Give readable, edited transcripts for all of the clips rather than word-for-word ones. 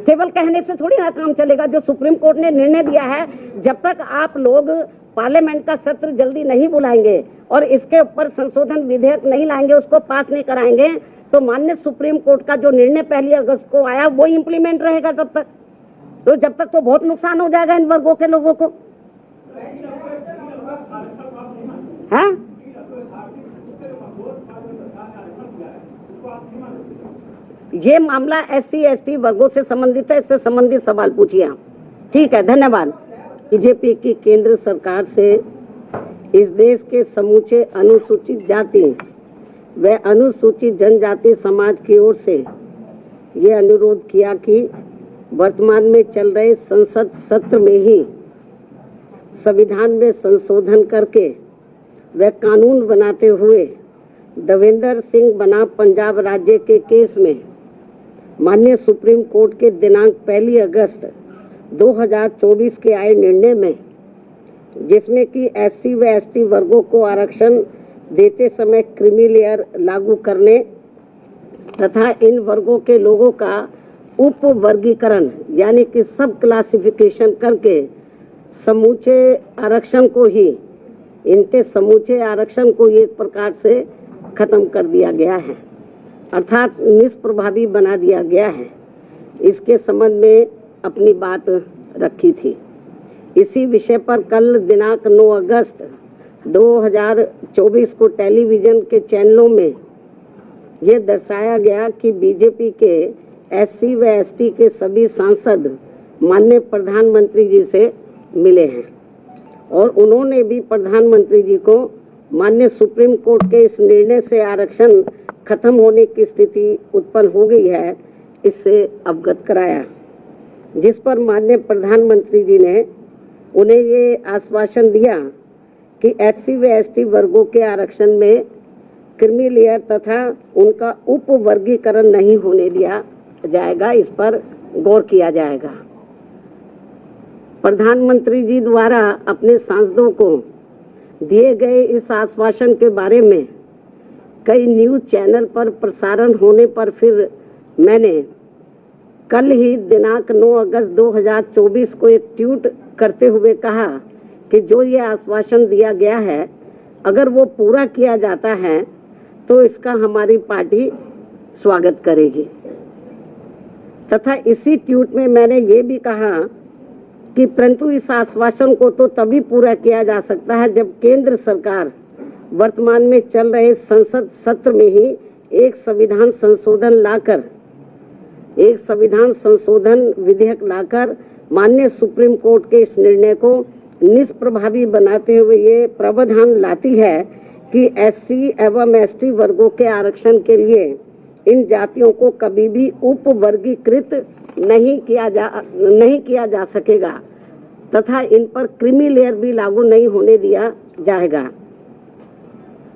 केवल कहने से थोड़ी ना काम चलेगा। जो सुप्रीम कोर्ट ने निर्णय दिया है, जब तक आप लोग पार्लियामेंट का सत्र जल्दी नहीं बुलाएंगे और इसके ऊपर संशोधन विधेयक नहीं लाएंगे, उसको पास नहीं कराएंगे, तो माननीय सुप्रीम कोर्ट का जो निर्णय 1 अगस्त को आया वो इम्प्लीमेंट रहेगा तब तक। तो जब तक तो बहुत नुकसान हो जाएगा इन वर्गों के लोगों को। हाँ, ये मामला SC ST वर्गों से संबंधित है, इससे संबंधित सवाल पूछिए आप। ठीक है, धन्यवाद। बीजेपी की केंद्र सरकार से इस देश के समूचे अनुसूचित जाति व अनुसूचित जनजाति समाज की ओर से ये अनुरोध किया कि वर्तमान में चल रहे संसद सत्र में ही संविधान में संशोधन करके व कानून बनाते हुए देवेंद्र सिंह बनाम पंजाब राज्य के केस में माननीय सुप्रीम कोर्ट के दिनांक 1 अगस्त 2024 के आए निर्णय में, जिसमें कि SC व ST वर्गों को आरक्षण देते समय क्रीमी लेयर लागू करने तथा इन वर्गों के लोगों का उप वर्गीकरण यानी कि सब क्लासिफिकेशन करके समूचे आरक्षण को ही एक प्रकार से खत्म कर दिया गया है, अर्थात निष्प्रभावी बना दिया गया है। इसके संबंध में अपनी बात रखी थी। इसी विषय पर कल दिनांक 9 अगस्त 2024 को टेलीविजन के चैनलों में यह दर्शाया गया कि बीजेपी के SC व ST के सभी सांसद माननीय प्रधानमंत्री जी से मिले हैं और उन्होंने भी प्रधानमंत्री जी को माननीय सुप्रीम कोर्ट के इस निर्णय से आरक्षण खत्म होने की स्थिति उत्पन्न हो गई है, इससे अवगत कराया, जिस पर माननीय प्रधानमंत्री जी ने उन्हें ये आश्वासन दिया कि SC व ST वर्गों के आरक्षण में क्रीमी लेयर तथा उनका उप वर्गीकरण नहीं होने दिया जाएगा, इस पर गौर किया जाएगा। प्रधानमंत्री जी द्वारा अपने सांसदों को दिए गए इस आश्वासन के बारे में कई न्यूज़ चैनल पर प्रसारण होने पर फिर मैंने कल ही दिनांक 9 अगस्त 2024 को एक ट्वीट करते हुए कहा कि जो ये आश्वासन दिया गया है, अगर वो पूरा किया जाता है तो इसका हमारी पार्टी स्वागत करेगी। तथा इसी ट्वीट में मैंने ये भी कहा कि परंतु इस आश्वासन को तो तभी पूरा किया जा सकता है जब केंद्र सरकार वर्तमान में चल रहे संसद सत्र में ही एक संविधान संशोधन विधेयक लाकर माननीय सुप्रीम कोर्ट के इस निर्णय को निष्प्रभावी बनाते हुए ये प्रावधान लाती है कि SC एवं ST वर्गों के आरक्षण के लिए इन जातियों को कभी भी उप वर्गीकृत नहीं किया जा सकेगा तथा इन पर क्रीमी लेयर भी लागू नहीं होने दिया जाएगा।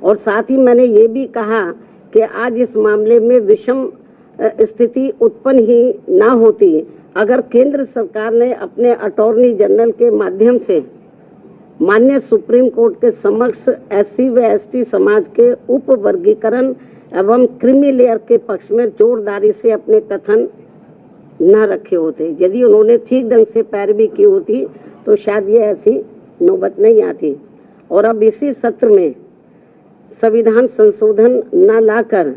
और साथ ही मैंने ये भी कहा कि आज इस मामले में विषम स्थिति उत्पन्न ही ना होती अगर केंद्र सरकार ने अपने अटॉर्नी जनरल के माध्यम से माननीय सुप्रीम कोर्ट के समक्ष SC व ST समाज के उप वर्गीकरण एवं क्रीमी लेयर के पक्ष में जोरदारी से अपने कथन न रखे होते। यदि उन्होंने ठीक ढंग से पैरवी की होती तो शायद ये ऐसी नौबत नहीं आती। और अब इसी सत्र में संविधान संशोधन न लाकर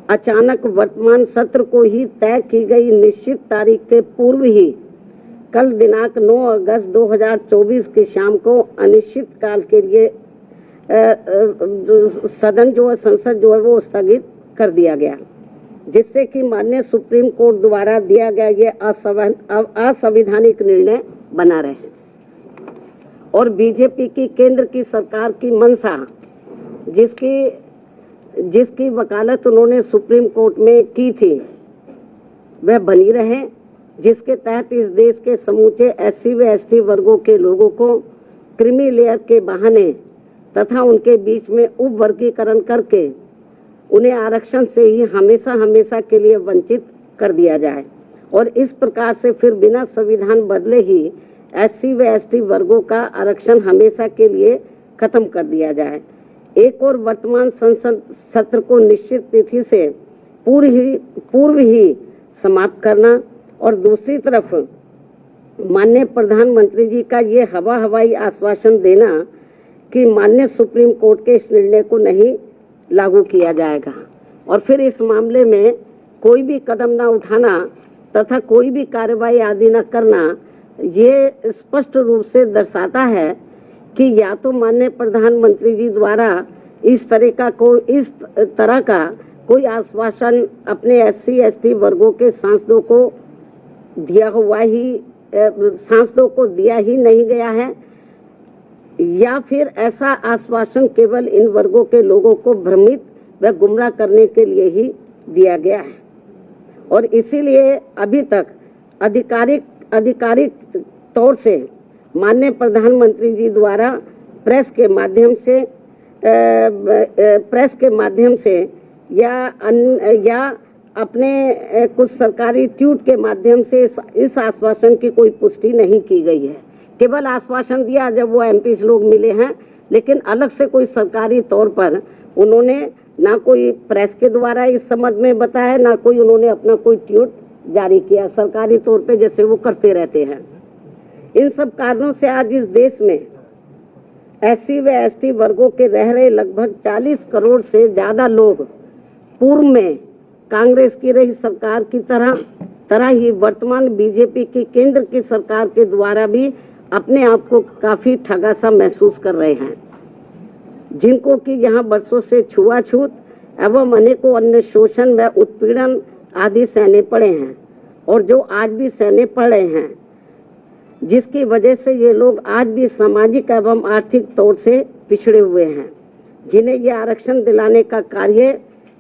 अचानक वर्तमान सत्र को ही तय की गई निश्चित तारीख के पूर्व ही कल दिनांक 9 अगस्त 2024 की शाम को अनिश्चित काल के लिए संसद जो है वो स्थगित कर दिया गया, जिससे कि माननीय सुप्रीम कोर्ट द्वारा दिया गया ये असंवैधानिक निर्णय बना रहे। और बीजेपी की केंद्र की सरकार की मंशा, जिसकी वकालत उन्होंने सुप्रीम कोर्ट में की थी, वह बनी रहे, जिसके तहत इस देश के समूचे SC व ST वर्गों के लोगों को क्रीमी लेयर के बहाने तथा उनके बीच में उप वर्गीकरण करके उन्हें आरक्षण से ही हमेशा के लिए वंचित कर दिया जाए और इस प्रकार से फिर बिना संविधान बदले ही SC व ST वर्गों का आरक्षण हमेशा के लिए खत्म कर दिया जाए। एक और वर्तमान संसद सत्र को निश्चित तिथि से पूर्व ही समाप्त करना और दूसरी तरफ माननीय प्रधानमंत्री जी का ये हवाई आश्वासन देना कि माननीय सुप्रीम कोर्ट के इस निर्णय को नहीं लागू किया जाएगा और फिर इस मामले में कोई भी कदम ना उठाना तथा कोई भी कार्रवाई आदि न करना, ये स्पष्ट रूप से दर्शाता है कि या तो माननीय प्रधानमंत्री जी द्वारा इस तरह का कोई आश्वासन अपने SC ST वर्गों के सांसदों को दिया ही नहीं गया है, या फिर ऐसा आश्वासन केवल इन वर्गों के लोगों को भ्रमित व गुमराह करने के लिए ही दिया गया है। और इसीलिए अभी तक आधिकारिक तौर से माननीय प्रधानमंत्री जी द्वारा प्रेस के माध्यम से या अपने कुछ सरकारी ट्वीट के माध्यम से इस आश्वासन की कोई पुष्टि नहीं की गई है। केवल आश्वासन दिया जब वो MP लोग मिले हैं, लेकिन अलग से कोई सरकारी तौर पर उन्होंने ना कोई प्रेस के द्वारा इस संबंध में बताया, ना कोई उन्होंने अपना कोई ट्वीट जारी किया सरकारी तौर पे, जैसे वो करते रहते हैं। इन सब कारणों से आज इस देश में SC व ST वर्गों के रह रहे लगभग 40 करोड़ से ज्यादा लोग पूर्व में कांग्रेस की रही सरकार की तरह ही वर्तमान BJP की केंद्र की सरकार के द्वारा भी अपने आप को काफी ठगा सा महसूस कर रहे हैं, जिनको कि यहाँ वर्षों से छुआछूत एवं अनेकों अन्य शोषण व उत्पीड़न आदि सहने पड़े हैं और जो आज भी सहने पड़ रहे हैं, जिसकी वजह से ये लोग आज भी सामाजिक एवं आर्थिक तौर से पिछड़े हुए हैं, जिन्हें ये आरक्षण दिलाने का कार्य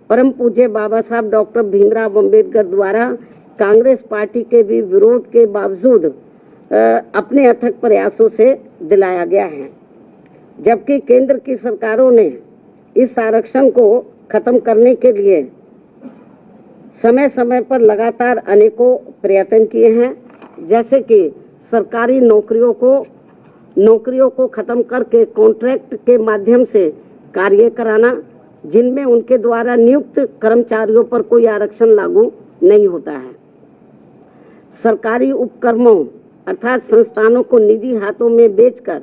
परम पूज्य बाबा साहब डॉक्टर भीमराव अंबेडकर द्वारा कांग्रेस पार्टी के भी विरोध के बावजूद अपने अथक प्रयासों से दिलाया गया है। जबकि केंद्र की सरकारों ने इस आरक्षण को खत्म करने के लिए समय समय पर लगातार अनेकों प्रयत्न किए हैं, जैसे कि सरकारी नौकरियों को खत्म करके कॉन्ट्रैक्ट के माध्यम से कार्य कराना, जिनमें उनके द्वारा नियुक्त कर्मचारियों पर कोई आरक्षण लागू नहीं होता है। सरकारी उपक्रमों अर्थात संस्थानों को निजी हाथों में बेचकर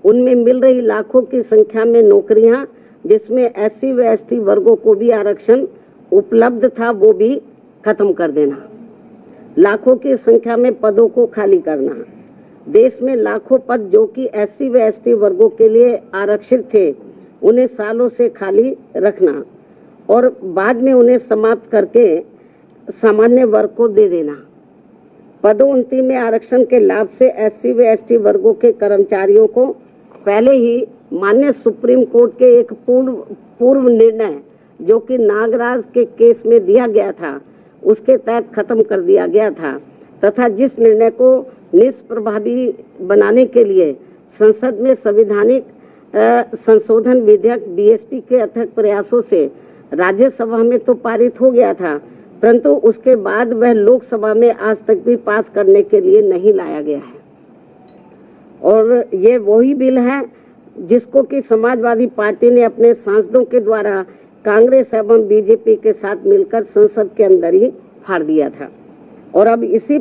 उनमें मिल रही लाखों की संख्या में नौकरियां, जिसमें SC व ST वर्गों को भी आरक्षण उपलब्ध था, वो भी खत्म कर देना। लाखों की संख्या में पदों को खाली करना। देश में लाखों पद जो कि SC व ST वर्गों के लिए आरक्षित थे, उन्हें सालों से खाली रखना और बाद में उन्हें समाप्त करके सामान्य वर्ग को दे देना। पदोन्नति में आरक्षण के लाभ से SC व ST वर्गों के कर्मचारियों को पहले ही माननीय सुप्रीम कोर्ट के एक पूर्व निर्णय जो कि नागराज के केस में दिया गया था, उसके तहत खत्म कर दिया गया था तथा जिस निर्णय को निष्प्रभावी बनाने के लिए संसद में संवैधानिक संशोधन विधेयक BSP के अथक प्रयासों से राज्यसभा में तो पारित हो गया था, परंतु उसके बाद वह लोकसभा में आज तक भी पास करने के लिए नहीं लाया गया है। और ये वही बिल है जिसको कि समाजवादी पार्टी ने अपने सांसदों के द्वारा कांग्रेस एवं BJP के साथ मिलकर संसद के अंदर ही फाड़ दिया था। और अब इसी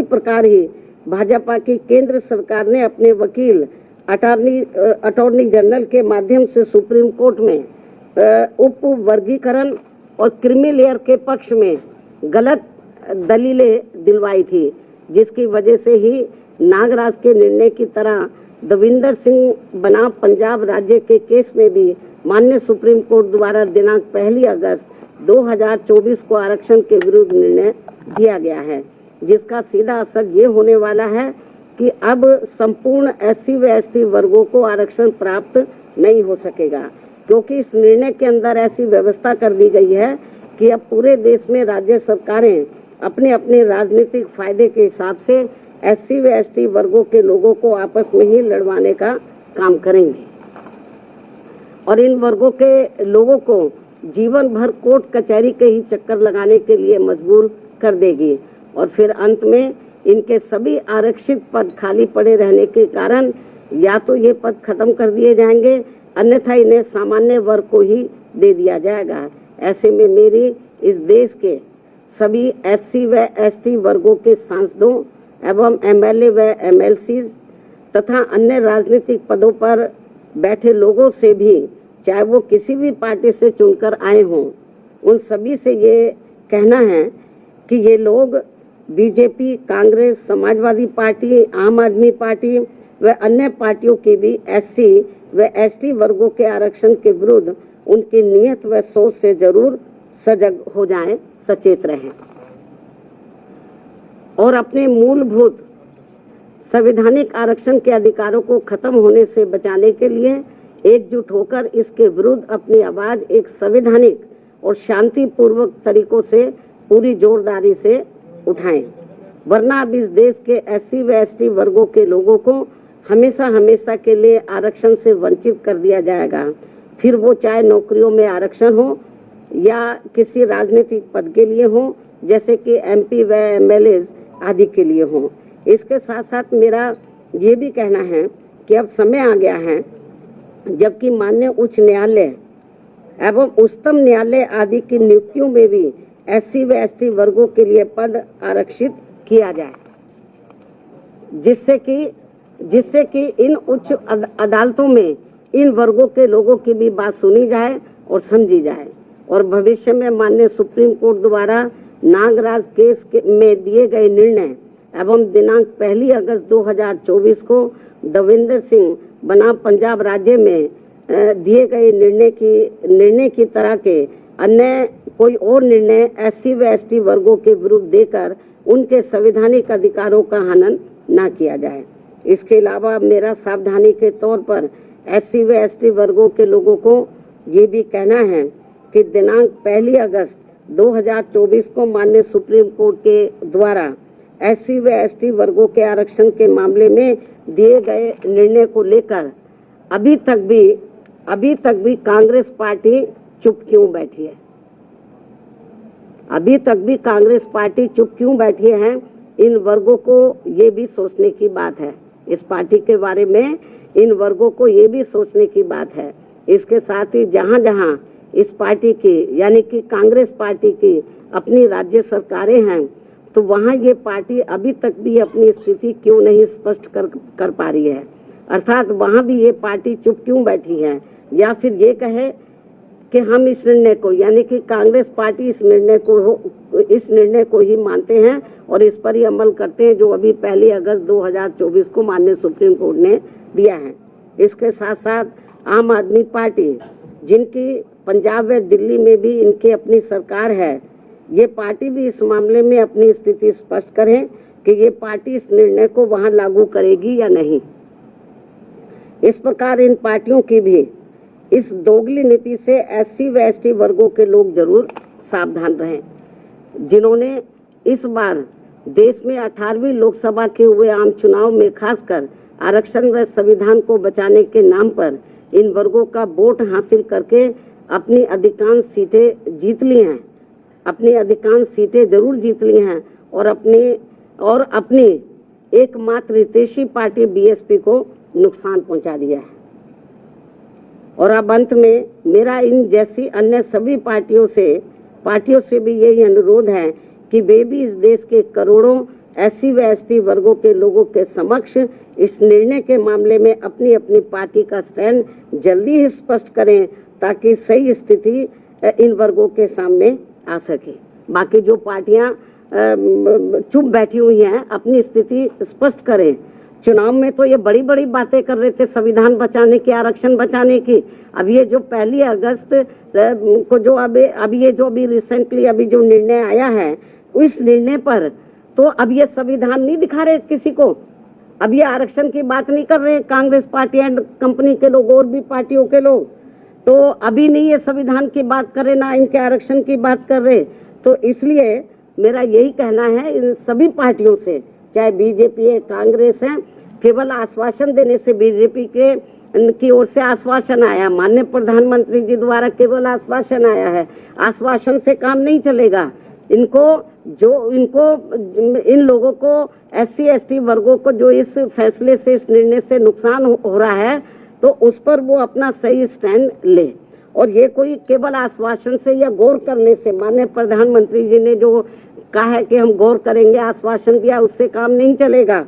प्रकार ही भाजपा की केंद्र सरकार ने अपने वकील अटॉर्नी जनरल के माध्यम से सुप्रीम कोर्ट में उप वर्गीकरण और क्रीमी लेयर के पक्ष में गलत दलीलें दिलवाई थी, जिसकी वजह से ही नागराज के निर्णय की तरह दविंदर सिंह बनाम पंजाब राज्य के केस में भी माननीय सुप्रीम कोर्ट द्वारा दिनांक 1 अगस्त 2024 को आरक्षण के विरुद्ध निर्णय दिया गया है, जिसका सीधा असर ये होने वाला है कि अब संपूर्ण SC व ST वर्गों को आरक्षण प्राप्त नहीं हो सकेगा, क्योंकि इस निर्णय के अंदर ऐसी व्यवस्था कर दी गई है कि अब पूरे देश में राज्य सरकारें अपने अपने राजनीतिक फायदे के हिसाब से SC व ST वर्गों के लोगों को आपस में ही लड़वाने का काम करेंगे और इन वर्गों के लोगों को जीवन भर कोर्ट कचहरी के ही चक्कर लगाने के लिए मजबूर कर देगी और फिर अंत में इनके सभी आरक्षित पद खाली पड़े रहने के कारण या तो ये पद खत्म कर दिए जाएंगे, अन्यथा इन्हें सामान्य वर्ग को ही दे दिया जाएगा। ऐसे में मेरी इस देश के सभी SC व ST वर्गों के सांसदों एवं MLA व MLC तथा अन्य राजनीतिक पदों पर बैठे लोगों से भी, चाहे वो किसी भी पार्टी से चुनकर आए हों, उन सभी से ये कहना है कि ये लोग बीजेपी, कांग्रेस, समाजवादी पार्टी, आम आदमी पार्टी व अन्य पार्टियों की भी SC व ST वर्गों के आरक्षण के विरुद्ध उनकी नीयत व सोच से जरूर सजग हो जाएं, सचेत रहें और अपने मूलभूत संवैधानिक आरक्षण के अधिकारों को खत्म होने से बचाने के लिए एकजुट होकर इसके विरुद्ध अपनी आवाज एक संवैधानिक और शांतिपूर्वक तरीकों से पूरी जोरदारी से उठाएं, वरना अब इस देश के SC व ST वर्गों के लोगों को हमेशा हमेशा के लिए आरक्षण से वंचित कर दिया जाएगा। फिर वो चाहे नौकरियों में आरक्षण हो या किसी राजनीतिक पद के लिए हो, जैसे कि MP व MLA आदि के लिए हो। इसके साथ साथ मेरा ये भी कहना है कि अब समय आ गया है जबकि माननीय उच्च न्यायालय एवं उच्चतम न्यायालय आदि की नियुक्तियों में भी SC व ST वर्गों के लिए पद आरक्षित किया जाए, जिससे कि इन उच्च अदालतों में इन वर्गों के लोगों की भी बात सुनी जाए और समझी जाए और भविष्य में माननीय सुप्रीम कोर्ट द्वारा नागराज केस में दिए गए निर्णय एवं दिनांक 1 अगस्त 2024 को देवेंद्र सिंह बनाम पंजाब राज्य में दिए गए निर्णय की तरह के अन्य कोई और निर्णय SC व ST वर्गों के विरुद्ध देकर उनके संवैधानिक अधिकारों का हनन न किया जाए। इसके अलावा मेरा सावधानी के तौर पर SC व ST वर्गों के लोगों को ये भी कहना है कि दिनांक 1 अगस्त 2024 को माननीय सुप्रीम कोर्ट के द्वारा SC व ST वर्गों के आरक्षण के मामले में दिए गए निर्णय को लेकर अभी तक भी कांग्रेस पार्टी चुप क्यों बैठी है? अभी तक भी कांग्रेस पार्टी चुप क्यों बैठी है? इन वर्गों को ये भी सोचने की बात है। इस पार्टी के बारे में इन वर्गों को ये भी सोचने की बात है। इसके साथ ही जहां इस पार्टी की यानी कि कांग्रेस पार्टी की अपनी राज्य सरकारें हैं, तो वहां ये पार्टी अभी तक भी अपनी स्थिति क्यों नहीं स्पष्ट कर पा रही है? अर्थात वहां भी ये पार्टी चुप क्यों बैठी है? या फिर ये कहे कि हम इस निर्णय को यानी कि कांग्रेस पार्टी इस निर्णय को ही मानते हैं और इस पर ही अमल करते हैं जो अभी 1 अगस्त 2024 को माननीय सुप्रीम कोर्ट ने दिया है। इसके साथ साथ आम आदमी पार्टी, जिनकी पंजाब व दिल्ली में भी इनकी अपनी सरकार है, ये पार्टी भी इस मामले में अपनी स्थिति स्पष्ट करें कि ये पार्टी इस निर्णय को वहां लागू करेगी या नहीं। इस प्रकार इन पार्टियों की भी इस दोगली नीति से SC व ST वर्गों के लोग जरूर सावधान रहें, जिन्होंने इस बार देश में 18वीं लोकसभा के हुए आम चुनाव में खासकर आरक्षण व संविधान को बचाने के नाम पर इन वर्गों का वोट हासिल करके अपनी अधिकांश सीटें जीत ली हैं, जरूर जीत ली हैं और अपनी एकमात्र हितैषी पार्टी BSP को नुकसान पहुंचा दिया है। और अब अंत में मेरा इन जैसी अन्य सभी पार्टियों से भी यही अनुरोध है कि वे भी इस देश के करोड़ों SC व ST वर्गों के लोगों के समक्ष इस निर्णय के मामले में अपनी अपनी पार्टी का स्टैंड जल्दी ही स्पष्ट करें, ताकि सही स्थिति इन वर्गों के सामने आ सके। बाकी जो पार्टियां चुप बैठी हुई हैं, अपनी स्थिति स्पष्ट करें। चुनाव में तो ये बड़ी बड़ी बातें कर रहे थे संविधान बचाने की, आरक्षण बचाने की। अब ये जो 1 अगस्त को जो अभी रिसेंटली अभी जो निर्णय आया है, उस निर्णय पर तो अब ये संविधान नहीं दिखा रहे किसी को। अब ये आरक्षण की बात नहीं कर रहे कांग्रेस पार्टी एंड कंपनी के लोग और भी पार्टियों के लोग, तो अभी नहीं ये संविधान की बात कर रहे, ना इनके आरक्षण की बात कर रहे। तो इसलिए मेरा यही कहना है इन सभी पार्टियों से, चाहे बीजेपी है, कांग्रेस है, केवल आश्वासन देने से बीजेपी की ओर से आश्वासन आया, माननीय प्रधानमंत्री जी द्वारा केवल आश्वासन आया है, आश्वासन से काम नहीं चलेगा। इन लोगों को SC ST वर्गों को जो इस फैसले से, इस निर्णय से नुकसान हो रहा है, तो उस पर वो अपना सही स्टैंड ले। और ये कोई केवल आश्वासन से या गौर करने से, माननीय प्रधानमंत्री जी ने जो कहा है कि हम गौर करेंगे, आश्वासन दिया, उससे काम नहीं चलेगा।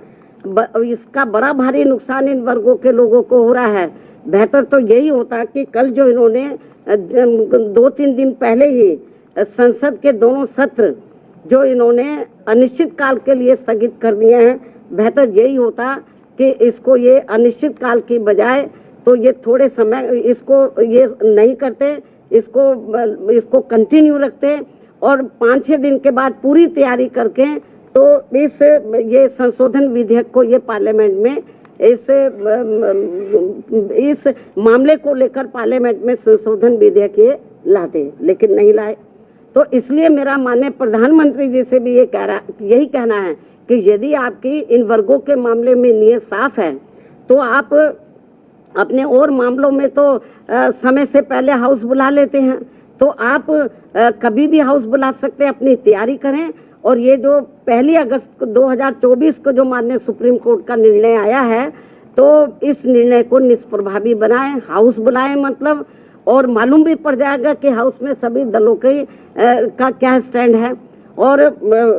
इसका बड़ा भारी नुकसान इन वर्गों के लोगों को हो रहा है। बेहतर तो यही होता कि कल जो इन्होंने 2-3 दिन पहले ही संसद के दोनों सत्र जो इन्होंने अनिश्चित काल के लिए स्थगित कर दिए हैं, बेहतर यही होता कि इसको ये अनिश्चित काल की बजाय तो ये थोड़े समय इसको ये नहीं करते, इसको कंटिन्यू रखते और 5-6 दिन के बाद पूरी तैयारी करके तो ये संशोधन विधेयक को ये पार्लियामेंट में इस मामले को लेकर पार्लियामेंट में संशोधन विधेयक ये लाते, लेकिन नहीं लाए। तो इसलिए मेरा माननीय प्रधानमंत्री जी से भी यही कहना है कि यदि आपकी इन वर्गों के मामले में नीयत साफ है तो आप अपने और मामलों में तो समय से पहले हाउस बुला लेते हैं, तो आप कभी भी हाउस बुला सकते हैं, अपनी तैयारी करें। और ये जो 1 अगस्त 2024 को जो माननीय सुप्रीम कोर्ट का निर्णय आया है, तो इस निर्णय को निष्प्रभावी बनाएं, हाउस बुलाएं मतलब, और मालूम भी पड़ जाएगा कि हाउस में सभी दलों के का क्या स्टैंड है। और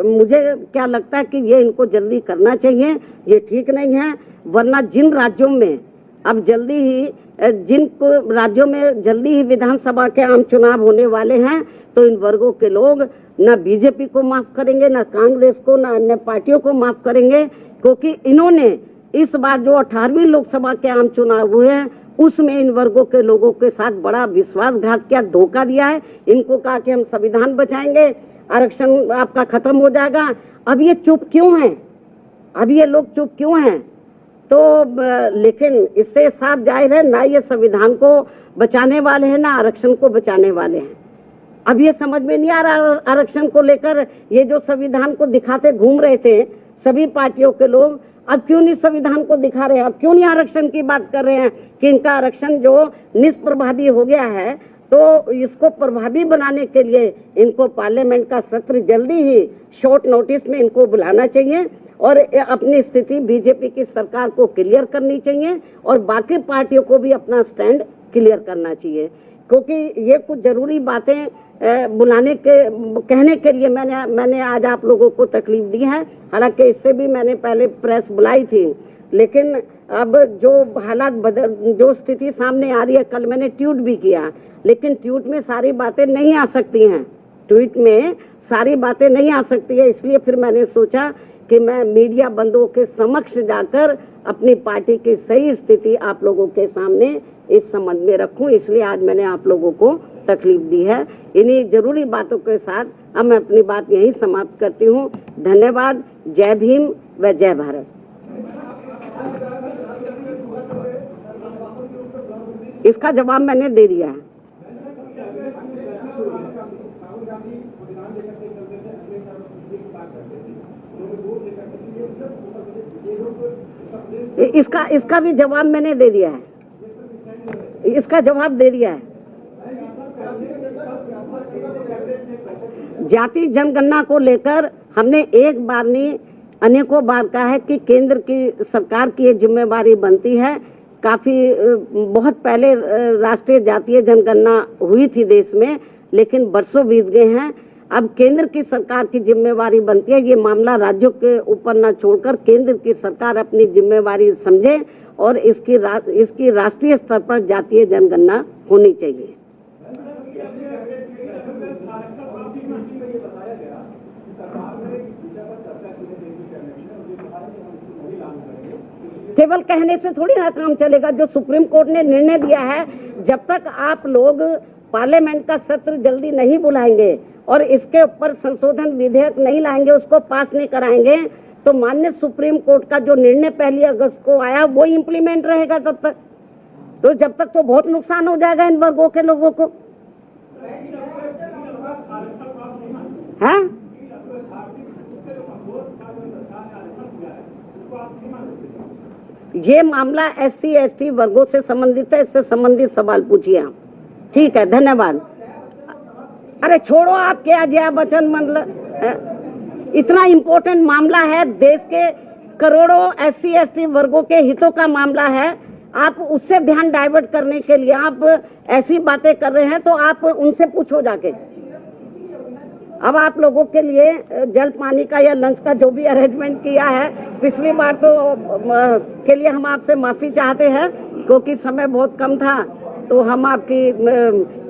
मुझे क्या लगता है कि ये इनको जल्दी करना चाहिए, ये ठीक नहीं है। वरना जिन राज्यों में अब जिन राज्यों में जल्दी ही विधानसभा के आम चुनाव होने वाले हैं, तो इन वर्गों के लोग न बीजेपी को माफ करेंगे, न कांग्रेस को, न अन्य पार्टियों को माफ करेंगे, क्योंकि इन्होंने इस बार जो 18वीं लोकसभा के आम चुनाव हुए हैं उसमें इन वर्गों के लोगों के साथ बड़ा विश्वासघात किया, धोखा दिया है। इनको कहा कि हम संविधान बचाएंगे, आरक्षण आपका खत्म हो जाएगा। अब ये चुप क्यों हैं? अब ये लोग चुप क्यों हैं? तो लेकिन इससे साफ जाहिर है, ना ये संविधान को बचाने वाले हैं, ना आरक्षण को बचाने वाले हैं। अब ये समझ में नहीं आ रहा आरक्षण को लेकर, ये जो संविधान को दिखाते घूम रहे थे सभी पार्टियों के लोग, अब क्यों नहीं संविधान को दिखा रहे हैं? अब क्यों नहीं आरक्षण की बात कर रहे हैं कि इनका आरक्षण जो निष्प्रभावी हो गया है, तो इसको प्रभावी बनाने के लिए इनको पार्लियामेंट का सत्र जल्दी ही शॉर्ट नोटिस में इनको बुलाना चाहिए और अपनी स्थिति बीजेपी की सरकार को क्लियर करनी चाहिए और बाकी पार्टियों को भी अपना स्टैंड क्लियर करना चाहिए। क्योंकि ये कुछ जरूरी बातें कहने के लिए मैंने आज आप लोगों को तकलीफ दी है। हालांकि इससे भी मैंने पहले प्रेस बुलाई थी, लेकिन अब जो हालात जो स्थिति सामने आ रही है, कल मैंने ट्वीट भी किया, लेकिन ट्वीट में सारी बातें नहीं आ सकती हैं, ट्वीट में सारी बातें नहीं आ सकती है। इसलिए फिर मैंने सोचा कि मैं मीडिया बंधुओं के समक्ष जाकर अपनी पार्टी की सही स्थिति आप लोगों के सामने इस संबंध में रखूं, इसलिए आज मैंने आप लोगों को तकलीफ दी है। इन्हीं जरूरी बातों के साथ अब मैं अपनी बात यहीं समाप्त करती हूं। धन्यवाद। जय भीम व जय भारत। इसका जवाब मैंने दे दिया है। इसका भी जवाब मैंने दे दिया है, इसका जवाब दे दिया है। जाति जनगणना को लेकर हमने एक बार नहीं अनेकों बार कहा है कि केंद्र की सरकार की ये जिम्मेवारी बनती है। बहुत पहले राष्ट्रीय जातीय जनगणना हुई थी देश में, लेकिन बरसों बीत गए हैं। अब केंद्र की सरकार की जिम्मेवारी बनती है, ये मामला राज्यों के ऊपर न छोड़कर केंद्र की सरकार अपनी जिम्मेवारी समझे और इसकी राष्ट्रीय स्तर पर जातीय जनगणना होनी चाहिए। केवल कहने से थोड़ी ना काम चलेगा। जो सुप्रीम कोर्ट ने निर्णय दिया है, जब तक आप लोग पार्लियामेंट का सत्र जल्दी नहीं बुलाएंगे और इसके ऊपर संशोधन विधेयक नहीं लाएंगे, उसको पास नहीं कराएंगे, तो माननीय सुप्रीम कोर्ट का जो निर्णय 1 अगस्त को आया वो इम्प्लीमेंट रहेगा तब तक। तो जब तक तो बहुत नुकसान हो जाएगा इन वर्गों के लोगों को। हाँ, ये मामला SC ST वर्गों से संबंधित है, इससे संबंधित सवाल पूछिए आप। ठीक है, धन्यवाद। अरे छोड़ो, आप क्या जया बच्चन मतलब इतना इम्पोर्टेंट मामला है, देश के करोड़ों SC ST वर्गों के हितों का मामला है, आप उससे ध्यान डाइवर्ट करने के लिए आप ऐसी बातें कर रहे हैं, तो आप उनसे पूछो जाके। अब आप लोगों के लिए जल पानी का या लंच का जो भी अरेंजमेंट किया है, पिछली बार तो के लिए हम आपसे माफी चाहते हैं क्योंकि समय बहुत कम था, तो हम आपकी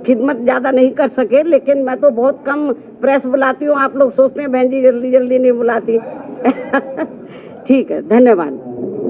खिदमत ज्यादा नहीं कर सके, लेकिन मैं तो बहुत कम प्रेस बुलाती हूँ। आप लोग सोचते हैं बहन जी जल्दी जल्दी नहीं बुलाती। ठीक है, धन्यवाद।